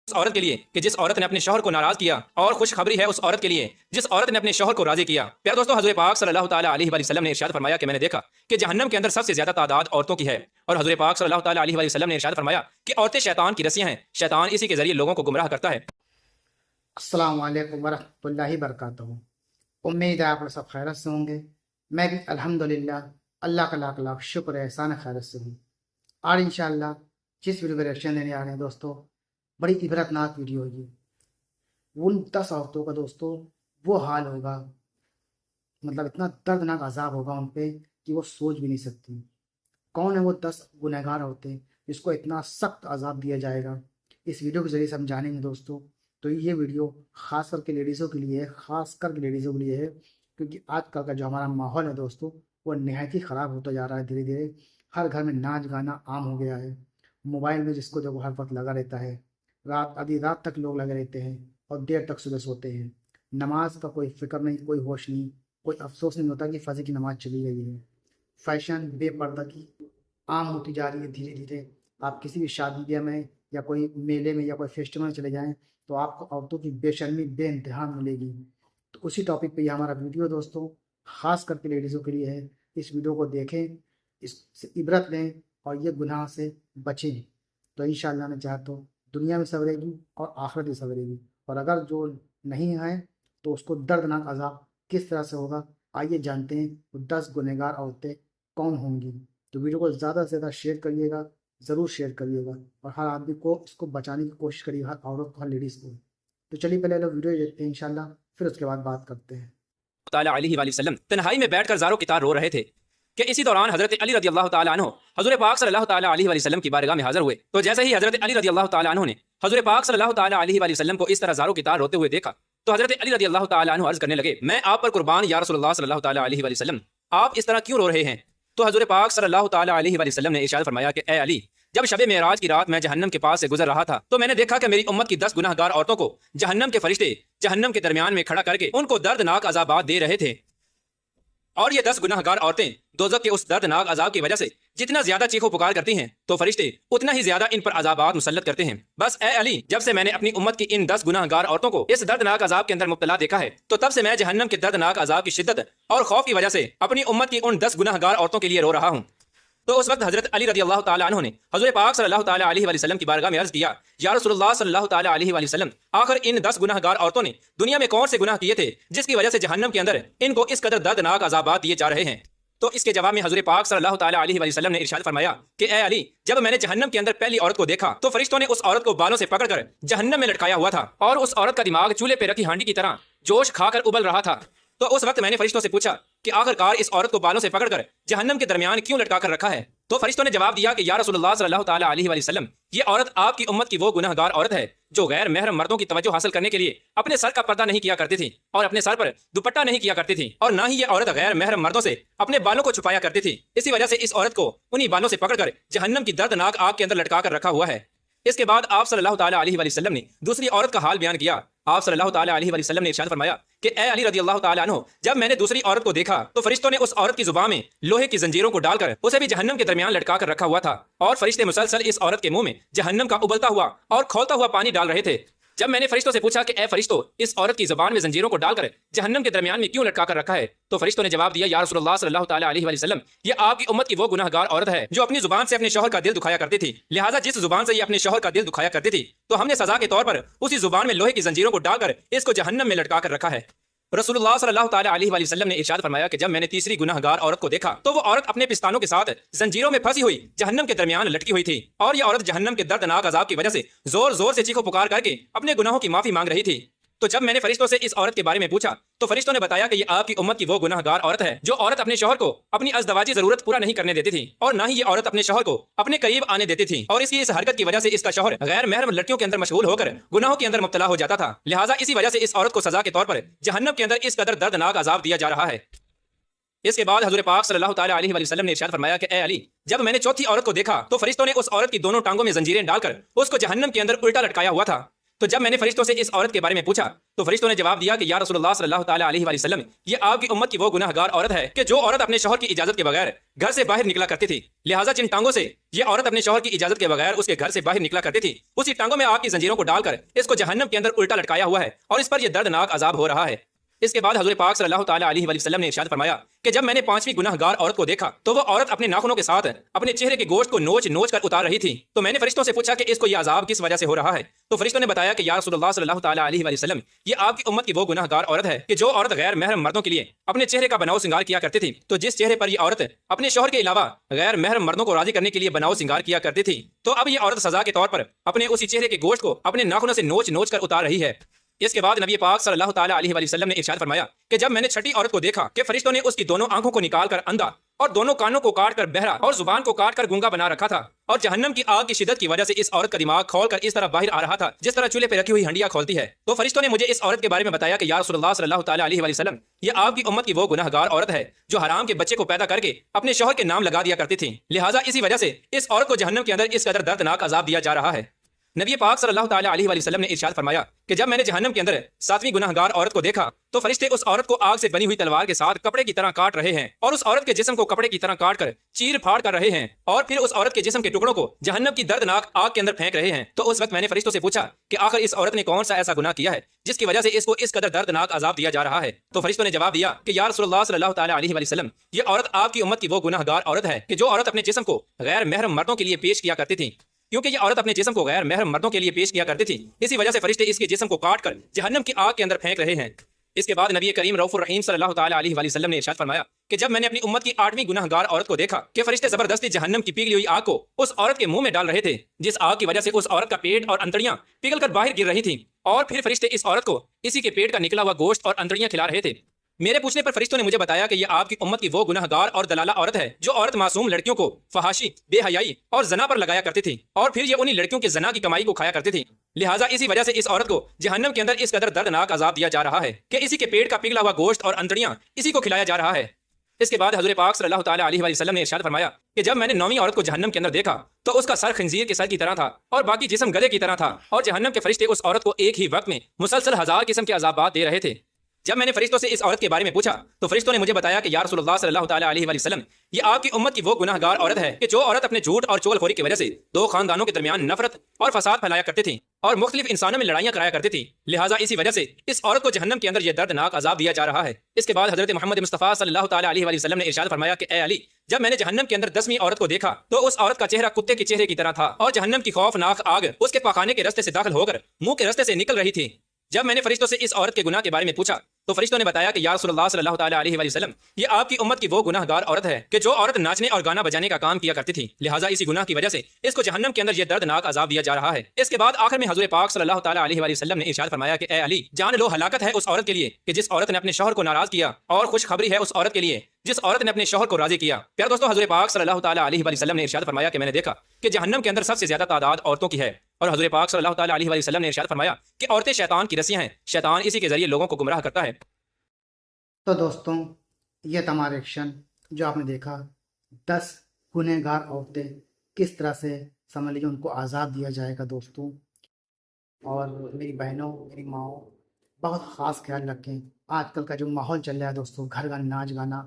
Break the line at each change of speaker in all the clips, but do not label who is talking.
اس عورت کے لیے کہ جس عورت نے اپنے شوہر کو ناراض کیا، اور خوشخبری ہے اس عورت کے لیے جس عورت نے اپنے شوہر کو راضی کیا۔ پیارے دوستو، حضور پاک صلی اللہ تعالیٰ علیہ وآلہ وسلم نے ارشاد فرمایا کہ میں نے دیکھا کہ جہنم کے اندر سب سے زیادہ تعداد عورتوں کی ہے، اور حضور پاک صلی اللہ تعالیٰ علیہ وآلہ وسلم نے ارشاد فرمایا کہ عورتیں شیطان کی رسیاں ہیں، شیطان اسی کے ذریعے لوگوں کو گمراہ کرتا ہے۔
السلام علیکم ورحمۃ اللہ وبرکاتہ۔ امید ہے آپ سب خیرت سے ہوں گے۔ میں بھی الحمدللہ اللہ کا لاکھ لاکھ شکر احسان خیرت سے ہوں۔ اور انشاءاللہ جس ویڈیو کا ریئیکشن دینے آ رہے ہیں دوستو، بڑی عبرتناک ویڈیو ہوگی۔ ان 10 عورتوں کا دوستو وہ حال ہوگا، مطلب اتنا دردناک عذاب ہوگا ان پہ کہ وہ سوچ بھی نہیں سکتی۔ کون ہے وہ 10 گنہگار عورتیں جس کو اتنا سخت عذاب دیا جائے گا؟ اس ویڈیو کے ذریعے سے ہم جانیں گے دوستو۔ تو یہ ویڈیو خاص کر کے لیڈیزوں کے لیے ہے، خاص کر کے لیڈیزوں کے لیے ہے، کیونکہ آج کل کا جو ہمارا ماحول ہے دوستو وہ نہایت ہی خراب ہوتا جا رہا ہے دھیرے دھیرے۔ ہر گھر میں ناچ گانا عام ہو گیا ہے، موبائل میں جس کو جو ہر وقت لگا رہتا ہے، آدھی رات تک لوگ لگے رہتے ہیں اور دیر تک صبح سوتے ہیں۔ نماز کا کوئی فکر نہیں، کوئی ہوش نہیں، کوئی افسوس نہیں ہوتا کہ فجر کی نماز چلی گئی ہے۔ فیشن بے پردگی عام ہوتی جا رہی ہے دھیرے دھیرے۔ آپ کسی بھی شادی بیاہ میں یا کوئی میلے میں یا کوئی فیسٹیول میں چلے جائیں تو آپ کو عورتوں کی بے شرمی بے انتہا ملے گی۔ تو اسی ٹاپک پہ یہ ہمارا ویڈیو دوستوں خاص کر کے لیڈیزوں کے لیے ہے۔ اس ویڈیو کو دیکھیں، اس سے عبرت لیں اور یہ گناہ سے بچیں، تو انشاءاللہ نے چاہا تو دنیا میں سنورے گی اور آخرت بھی سنورے گی۔ اور اگر جو نہیں ہے تو اس کو دردناک عذاب کس طرح سے ہوگا، آئیے جانتے ہیں وہ 10 گنہگار عورتیں کون ہوں گی۔ تو ویڈیو کو زیادہ سے زیادہ شیئر کریے گا، ضرور شیئر کریے گا، اور ہر آدمی کو اس کو بچانے کی کوشش کریے، ہر عورت کو، ہر لیڈیز کو۔ تو چلیے پہلے لوگ ویڈیو دیکھتے ہیں انشاءاللہ، پھر اس کے بعد بات کرتے ہیں۔
تعالیٰ علیہ وآلہ وسلم تنہائی میں بیٹھ کر زاروں کی طرح رو رہے تھے کہ اسی دوران حضرت علی رضی اللہ تعالیٰ عنہ حضور پاک صلی اللہ تعالیٰ علیہ وآلہ وسلم کی بارگاہ میں حاضر ہوئے۔ تو جیسے ہی حضرت علی رضی اللہ تعالیٰ عنہ نے حضور پاک صلی اللہ تعالیٰ علیہ وآلہ وسلم کو اس طرح زاروں کی طرح روتے ہوئے دیکھا تو حضرت علی رضی اللہ تعالیٰ عنہ عرض کرنے لگے، میں آپ پر قربان یا رسول اللہ صلی اللہ تعالیٰ علیہ وآلہ وسلم، آپ اس طرح کیوں رو رہے ہیں؟ تو حضور پاک صلی اللہ تعالیٰ علیہ وآلہ وسلم نے ارشاد فرمایا کہ اے علی، جب شب معراج کی رات میں جہنم کے پاس سے گزر رہا تھا تو میں نے دیکھا کہ میری امت کی 10 گناہ گار عورتوں کو جہنم کے فرشتے جہنم کے درمیان میں کھڑا کر کے ان کو دردناک عذابات دے رہے تھے، اور یہ 10 گناہ گار عورتیں دوزخ کے اس دردناک عذاب کی وجہ سے جتنا زیادہ چیخو پکار کرتی ہیں تو فرشتے اتنا ہی زیادہ ان پر عذابات مسلط کرتے ہیں۔ بس اے علی، جب سے میں نے اپنی امت کی ان 10 گناہ گار عورتوں کو اس دردناک عذاب کے اندر مبتلا دیکھا ہے تو تب سے میں جہنم کے دردناک عذاب کی شدت اور خوف کی وجہ سے اپنی امت کی ان 10 گناہ گار عورتوں کے لیے رو رہا ہوں۔ تو اس وقت حضرت علی رضی اللہ تعالیٰ عنہ نے حضور پاک صلی اللہ تعالیٰ علیہ وآلہ وسلم کی بارگاہ میں عرض کیا، یا رسول اللہ صلی اللہ تعالیٰ علیہ وآلہ وسلم، آخر ان 10 گناہ گار عورتوں نے دنیا میں کون سے گناہ کیے تھے جس کی وجہ سے جہنم کے اندر ان کو اس قدر دردناک عذابات دیے جا رہے ہیں؟ تو اس کے جواب میں حضور پاک صلی اللہ تعالیٰ علیہ وآلہ وسلم نے ارشاد فرمایا کہ اے علی، جب میں نے جہنم کے اندر پہلی عورت کو دیکھا تو فرشتوں نے اس عورت کو بالوں سے پکڑ کر جہنم میں لٹکایا ہوا تھا، اور اس عورت کا دماغ چولہے پہ رکھی ہانڈی کی طرح جوش کھا کر ابل رہا تھا۔ تو اس وقت میں نے فرشتوں سے پوچھا کہ آخر کار اس عورت کو بالوں سے پکڑ کر جہنم کے درمیان کیوں لٹکا کر رکھا ہے؟ تو فرشتوں نے جواب دیا کہ یا رسول اللہ صلی اللہ تعالیٰ علیہ وآلہ وسلم، یہ عورت آپ کی امت کی وہ گناہ گار عورت ہے جو غیر محرم مردوں کی توجہ حاصل کرنے کے لیے اپنے سر کا پردہ نہیں کیا کرتی تھی اور اپنے سر پر دوپٹہ نہیں کیا کرتی تھی، اور نہ ہی یہ عورت غیر محرم مردوں سے اپنے بالوں کو چھپایا کرتی تھی۔ اسی وجہ سے اس عورت کو انہی بالوں سے پکڑ کر جہنم کی دردناک آگ کے اندر لٹکا کر رکھا ہوا ہے۔ اس کے بعد آپ صلی اللہ تعالیٰ علیہ وآلہ وسلم نے دوسری عورت کا حال بیان کیا۔ آپ صلی اللہ تعالیٰ علیہ وآلہ وسلم نے ارشاد فرمایا کہ اے علی رضی اللہ تعالیٰ عنہ، جب میں نے دوسری عورت کو دیکھا تو فرشتوں نے اس عورت کی زبان میں لوہے کی زنجیروں کو ڈال کر اسے بھی جہنم کے درمیان لٹکا کر رکھا ہوا تھا، اور فرشتے مسلسل اس عورت کے منہ میں جہنم کا ابلتا ہوا اور کھولتا ہوا پانی ڈال رہے تھے۔ جب میں نے فرشتوں سے پوچھا کہ اے فرشتوں، اس عورت کی زبان میں زنجیروں کو ڈال کر جہنم کے درمیان میں کیوں لٹکا کر رکھا ہے؟ تو فرشتوں نے جواب دیا، یا رسول اللہ صلی اللہ تعالیٰ علیہ وآلہ وسلم، یہ آپ کی امت کی وہ گناہ گار عورت ہے جو اپنی زبان سے اپنے شوہر کا دل دکھایا کرتی تھی، لہٰذا جس زبان سے یہ اپنے شوہر کا دل دکھایا کرتی تھی تو ہم نے سزا کے طور پر اسی زبان میں لوہے کی زنجیروں کو ڈال کر اس کو جہنم میں لٹکا کر رکھا ہے۔ رسول اللہ صلی اللہ تعالیٰ علیہ وآلہ وسلم نے ارشاد فرمایا کہ جب میں نے تیسری گناہ گار عورت کو دیکھا تو وہ عورت اپنے پستانوں کے ساتھ زنجیروں میں پھنسی ہوئی جہنم کے درمیان لٹکی ہوئی تھی، اور یہ عورت جہنم کے دردناک عذاب کی وجہ سے زور زور سے چیخو پکار کر کے اپنے گناہوں کی معافی مانگ رہی تھی۔ تو جب میں نے فرشتوں سے اس عورت کے بارے میں پوچھا تو فرشتوں نے بتایا کہ یہ آپ کی امت کی وہ گناہ گار عورت ہے جو عورت اپنے شوہر کو اپنی ازدواجی ضرورت پورا نہیں کرنے دیتی تھی، اور نہ ہی یہ عورت اپنے شوہر کو اپنے قریب آنے دیتی تھی، اور اس کی اس حرکت کی وجہ سے اس کا شوہر غیر محرم لڑکیوں کے اندر مشغول ہو کر گناہوں کے اندر مبتلا ہو جاتا تھا، لہٰذا اسی وجہ سے اس عورت کو سزا کے طور پر جہنم کے اندر اس قدر دردناک عذاب دیا جا رہا ہے۔ اس کے بعد حضور پاک صلی اللہ تعالیٰ علیہ وآلہ وسلم نے ارشاد فرمایا کہ اے علی، جب میں نے چوتھی عورت کو دیکھا تو فرشتوں نے اس عورت کی دونوں ٹانگوں میں زنجیریں ڈال کر اس کو جہنم کے اندر الٹا لٹکایا ہوا تھا، تو جب میں نے فرشتوں سے اس عورت کے بارے میں پوچھا تو فرشتوں نے جواب دیا کہ یا رسول اللہ صلی اللہ تعالیٰ علیہ وآلہ وسلم، یہ آپ کی امت کی وہ گناہ گار عورت ہے کہ جو عورت اپنے شوہر کی اجازت کے بغیر گھر سے باہر نکلا کرتی تھی، لہٰذا جن ٹانگوں سے یہ عورت اپنے شوہر کی اجازت کے بغیر اس کے گھر سے باہر نکلا کرتی تھی، اسی ٹانگوں میں آگ کی زنجیروں کو ڈال کر اس کو جہنم کے اندر الٹا لٹکایا ہوا ہے اور اس پر یہ دردناک عذاب ہو رہا ہے۔ اس کے بعد حضور پاک صلی اللہ تعالیٰ علیہ وآلہ وسلم نے ارشاد فرمایا کہ جب میں نے پانچویں گناہ گار عورت کو دیکھا تو وہ عورت اپنے ناخنوں کے ساتھ اپنے چہرے کے گوشت کو نوچ نوچ کر اتار رہی تھی، تو میں نے فرشتوں سے پوچھا کہ اس کو یہ عذاب کس وجہ سے ہو رہا ہے؟ تو فرشتوں نے بتایا کہ یا رسول اللہ صلی اللہ تعالیٰ علیہ وآلہ وسلم، یہ آپ کی امت کی وہ گناہ گار عورت ہے کہ جو عورت غیر محرم مردوں کے لیے اپنے چہرے کا بناؤ سنگار کیا کرتی تھی، تو جس چہرے پر یہ عورت اپنے شوہر کے علاوہ غیر محرم مردوں کو راضی کرنے کے لیے بناؤ سنگار کیا کرتی تھی، تو اب یہ عورت سزا کے طور پر اپنے اسی چہرے کے گوشت کو اپنے ناخنوں سے نوچ نوچ کر اتار رہی ہے۔ اس کے بعد نبی پاک صلی اللہ تعالیٰ علیہ وآلہ وسلم نے ارشاد فرمایا کہ جب میں نے چھٹی عورت کو دیکھا کہ فرشتوں نے اس کی دونوں آنکھوں کو نکال کر اندھا اور دونوں کانوں کو کاٹ کر بہرا اور زبان کو کاٹ کر گونگا بنا رکھا تھا، اور جہنم کی آگ کی شدت کی وجہ سے اس عورت کا دماغ کھول کر اس طرح باہر آ رہا تھا جس طرح چولہے پہ رکھی ہوئی ہنڈیاں کھولتی ہے، تو فرشتوں نے مجھے اس عورت کے بارے میں بتایا کہ یا رسول اللہ صلی اللہ تعالیٰ علیہ وآلہ وسلم، یہ آپ کی امت کی وہ گناہ گار عورت ہے جو حرام کے بچے کو پیدا کر کے اپنے شوہر کے نام لگا دیا کرتی تھی، لہٰذا اسی وجہ سے اس عورت کو جہنم کے اندر اس قدر دردناک عذاب دیا جا رہا ہے۔ نبی پاک صلی اللہ تعالیٰ علیہ وآلہ وسلم نے ارشاد فرمایا کہ جب میں نے جہنم کے اندر ساتویں گناہ گار عورت کو دیکھا تو فرشتے اس عورت کو آگ سے بنی ہوئی تلوار کے ساتھ کپڑے کی طرح کاٹ رہے ہیں اور اس عورت کے جسم کو کپڑے کی طرح کاٹ کر چیر پھاڑ کر رہے ہیں اور پھر اس عورت کے جسم کے ٹکڑوں کو جہنم کی دردناک آگ کے اندر پھینک رہے ہیں۔ تو اس وقت میں نے فرشتوں سے پوچھا کہ آخر اس عورت نے کون سا ایسا گناہ کیا ہے جس کی وجہ سے اس کو اس قدر دردناک عذاب دیا جا رہا ہے؟ تو فرشتوں نے جواب دیا کہ یا رسول اللہ صلی اللہ تعالیٰ علیہ وآلہ وسلم، یہ عورت آپ کی امت کی وہ گناہ گار عورت ہے کہ جو عورت اپنے جسم کو غیر محرم مردوں کے لیے پیش کیا کرتی تھی، کیونکہ یہ عورت اپنے جسم کو غیر محرم مردوں کے لیے پیش کیا کرتی تھی، اسی وجہ سے فرشتے اس کے جسم کو کاٹ کر جہنم کی آگ کے اندر پھینک رہے ہیں۔ اس کے بعد نبی کریم رؤوف الرحیم صلی اللہ تعالیٰ علیہ وآلہ وسلم نے ارشاد فرمایا کہ جب میں نے اپنی امت کی 8ویں گناہ گار عورت کو دیکھا کہ فرشتے زبردستی جہنم کی پگھلی ہوئی آگ کو اس عورت کے منہ میں ڈال رہے تھے، جس آگ کی وجہ سے اس عورت کا پیٹ اور انتڑیاں پگھل کر باہر گر رہی تھیں، اور پھر فرشتے اس عورت کو اسی کے پیٹ کا نکلا ہوا گوشت اور انتڑیاں کھلا رہے تھے۔ میرے پوچھنے پر فرشتوں نے مجھے بتایا کہ یہ آپ کی امت کی وہ گناہ گار اور دلالہ عورت ہے جو عورت معصوم لڑکیوں کو فحاشی، بے حیائی اور زنا پر لگایا کرتی تھی، اور پھر یہ انہی لڑکیوں کے زنا کی کمائی کو کھایا کرتی تھی، لہٰذا اسی وجہ سے اس عورت کو جہنم کے اندر اس قدر دردناک عذاب دیا جا رہا ہے کہ اسی کے پیٹ کا پگھلا ہوا گوشت اور انتڑیاں اسی کو کھلایا جا رہا ہے۔ اس کے بعد حضور پاک صلی اللہ تعالیٰ علیہ وآلہ وسلم نے ارشاد فرمایا کہ جب میں نے 9ویں عورت کو جہنم کے اندر دیکھا تو اس کا سر خنزیر کے سر کی طرح تھا اور باقی جسم گدھے کی طرح تھا، اور جہنم کے فرشتے اس عورت کو ایک ہی وقت میں مسلسل 1000 قسم کے عذابات دے رہے تھے۔ جب میں نے فرشتوں سے اس عورت کے بارے میں پوچھا تو فرشتوں نے مجھے بتایا کہ یا رسول اللہ صلی اللہ تعالیٰ علیہ وآلہ وسلم، یہ آپ کی امت کی وہ گناہ گار عورت ہے کہ جو عورت اپنے جھوٹ اور چغل خوری کی وجہ سے 2 خاندانوں کے درمیان نفرت اور فساد پھیلایا کرتی تھی اور مختلف انسانوں میں لڑائیاں کرایا کرتی تھی، لہٰذا اسی وجہ سے اس عورت کو جہنم کے اندر یہ دردناک عذاب دیا جا رہا ہے۔ اس کے بعد حضرت محمد مصطفیٰ صلی اللہ تعالیٰ علیہ وآلہ وسلم نے ارشاد فرمایا کہ اے علی، جب میں نے جہنم کے اندر 10ویں عورت کو دیکھا تو اس عورت کا چہرہ کتے کے چہرے کی طرح تھا اور جہنم کی خوفناک آگ اس کے پاخانے کے رستے سے داخل ہو کر منہ کے رستے سے نکل رہی تھی۔ جب میں نے فرشتوں سے اس عورت کے گناہ کے بارے میں پوچھا تو فرشتوں نے بتایا کہ یا رسول اللہ صلی اللہ تعالیٰ علیہ وآلہ وسلم، یہ آپ کی امت کی وہ گناہ گار عورت ہے کہ جو عورت ناچنے اور گانا بجانے کا کام کیا کرتی تھی، لہٰذا اسی گناہ کی وجہ سے اس کو جہنم کے اندر یہ دردناک عذاب دیا جا رہا ہے۔ اس کے بعد آخر میں حضور پاک صلی اللہ تعالیٰ علیہ وآلہ وسلم نے ارشاد فرمایا کہ اے علی، جان لو ہلاکت ہے اس عورت کے لیے کہ جس عورت نے اپنے شوہر کو ناراض کیا، اور خوشخبری ہے اس عورت کے لیے جس عورت نے اپنے شوہر کو راضی کیا۔ پیارے دوستو، حضور پاک صلی اللہ تعالیٰ علیہ وآلہ وسلم نے ارشاد فرمایا کہ میں نے دیکھا کہ جہنم کے اندر سب سے زیادہ تعداد عورتوں کی ہے، اور حضور پاک صلی اللہ تعالیٰ علیہ وآلہ وسلم نے ارشاد فرمایا کہ عورتیں شیطان کی رسیاں ہیں، شیطان اسی کے ذریعے لوگوں کو گمراہ کرتا ہے۔
تو دوستوں، یہ تمہارا ریئیکشن جو آپ نے دیکھا 10 گنہگار عورتیں کس طرح سے سمجھ لیجیے ان کو عذاب دیا جائے گا دوستوں۔ اور میری بہنوں، میری ماؤں، بہت خاص خیال رکھیں۔ آج کل کا جو ماحول چل رہا ہے دوستوں، گھر گھر ناچ گانا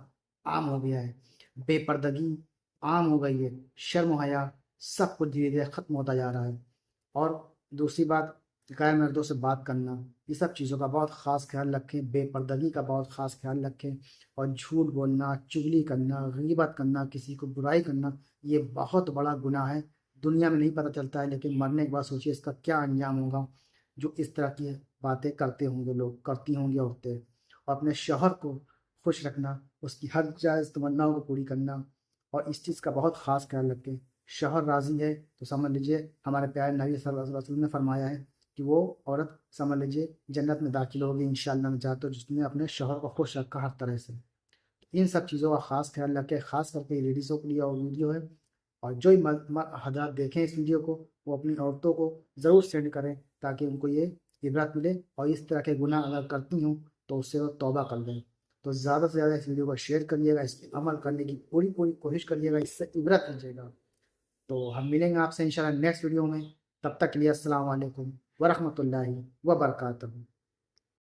عام ہو گیا ہے، بے پردگی عام ہو گئی ہے، شرم و حیا سب کچھ دھیرے دھیرے ختم ہوتا جا رہا ہے۔ اور دوسری بات، غیر مردوں سے بات کرنا، یہ سب چیزوں کا بہت خاص خیال رکھیں، بے پردگی کا بہت خاص خیال رکھیں، اور جھوٹ بولنا، چغلی کرنا، غیبت کرنا، کسی کو برائی کرنا، یہ بہت بڑا گناہ ہے۔ دنیا میں نہیں پتہ چلتا ہے، لیکن مرنے کے بعد سوچیے اس کا کیا انجام ہوگا جو اس طرح کی باتیں کرتے ہوں گے لوگ، کرتی ہوں گی عورتیں۔ اور اپنے شوہر کو خوش رکھنا، اس کی ہر جائز تمناؤں کو پوری کرنا، اور اس چیز کا بہت خاص خیال رکھیں۔ شوہر راضی ہے تو سمجھ لیجیے ہمارے پیارے نبی صلی اللہ علیہ وسلم نے فرمایا ہے کہ وہ عورت سمجھ لیجیے جنت میں داخل ہوگی انشاءاللہ میں چاہتا ہوں، جس نے اپنے شوہر کو خوش رکھا ہر طرح سے۔ ان سب چیزوں کا خاص خیال رکھیں، خاص کر کے لیڈیزوں کے لیے اور ویڈیو ہے، اور جو حضرات دیکھیں اس ویڈیو کو وہ اپنی عورتوں کو ضرور سینڈ کریں تاکہ ان کو یہ عبرت ملے، اور اس طرح کے گناہ اگر کرتی ہوں تو اس سے وہ توبہ کر لیں۔ تو زیادہ سے زیادہ اس ویڈیو کو شیئر کریے گا، اس پہ عمل کرنے کی پوری کوشش کریے گا، اس سے عبرت لیجیے گا۔ تو ہم ملیں گے آپ سے انشاءاللہ نیکسٹ ویڈیو میں، تب تک کے لیے السلام علیکم ورحمۃ اللہ وبرکاتہ۔